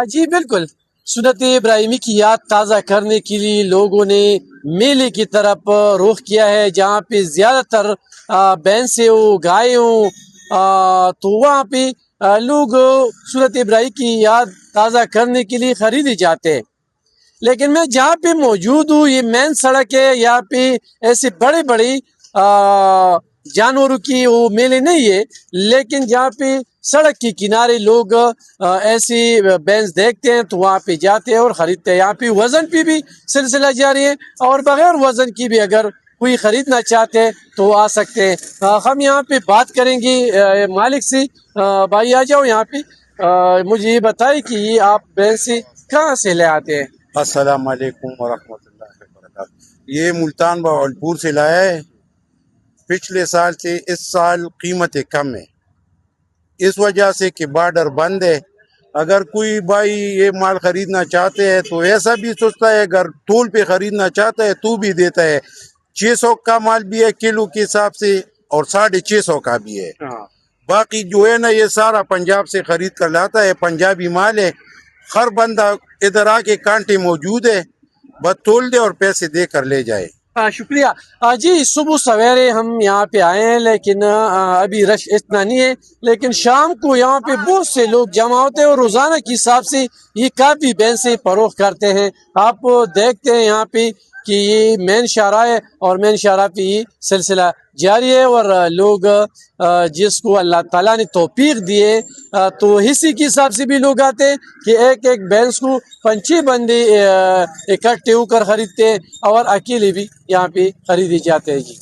جی بالکل، سنت ابراہیمی کی یاد تازہ کرنے کے لیے لوگوں نے میلے کی طرف رخ کیا ہے، جہاں پہ زیادہ تر بھینسیں ہوں، گائے ہوں، تو وہاں پہ لوگ سنت ابراہیم کی یاد تازہ کرنے کے لیے خریدے جاتے ہیں۔ لیکن میں جہاں پہ موجود ہوں، یہ مین سڑک ہے، یہاں پہ ایسے بڑے بڑے جانوروں کی وہ میلے نہیں ہے، لیکن جہاں پہ سڑک کے کنارے لوگ ایسی بینس دیکھتے ہیں تو وہاں پہ جاتے ہیں اور خریدتے ہیں۔ یہاں پہ وزن پہ بھی سلسلہ جاری ہے، اور بغیر وزن کی بھی اگر کوئی خریدنا چاہتے ہیں تو آ سکتے ہیں۔ ہم یہاں پہ بات کریں گے مالک سے۔ بھائی آ جاؤ یہاں پہ، مجھے یہ بتائیں کہ یہ آپ بینسیں کہاں سے لے آتے ہیں؟ السلام علیکم ورحمۃ اللہ وبرکاتہ۔ یہ ملتان بہاولپور سے لایا ہے۔ پچھلے سال سے اس سال قیمتیں کم ہیں، اس وجہ سے کہ بارڈر بند ہے۔ اگر کوئی بھائی یہ مال خریدنا چاہتے ہیں تو ایسا بھی سوچتا ہے، اگر تول پہ خریدنا چاہتا ہے تو بھی دیتا ہے۔ 600 کا مال بھی ہے کلو کے حساب سے، اور 650 کا بھی ہے۔ باقی جو ہے نا یہ سارا پنجاب سے خرید کر لاتا ہے، پنجابی مال ہے۔ ہر بندہ ادھر آ کے کانٹے موجود ہے، بس تول دے اور پیسے دے کر لے جائے۔ شکریہ جی۔ صبح سویرے ہم یہاں پہ آئے ہیں، لیکن ابھی رش اتنا نہیں ہے، لیکن شام کو یہاں پہ بہت سے لوگ جمع ہوتے ہیں اور روزانہ کے حساب سے یہ کافی بینسیں فروخت کرتے ہیں۔ آپ دیکھتے ہیں یہاں پہ کہ یہ مین شاہراہ ہے، اور مین شاہراہ پہ یہ سلسلہ جاری ہے، اور لوگ جس کو اللہ تعالیٰ نے توفیق دیے تو حصے کے حساب سے بھی لوگ آتے ہیں کہ ایک ایک بینس کو 5 بندے اکٹھے ہو کر خریدتے ہیں، اور اکیلے بھی یہاں پہ خریدے جاتے ہیں۔ جی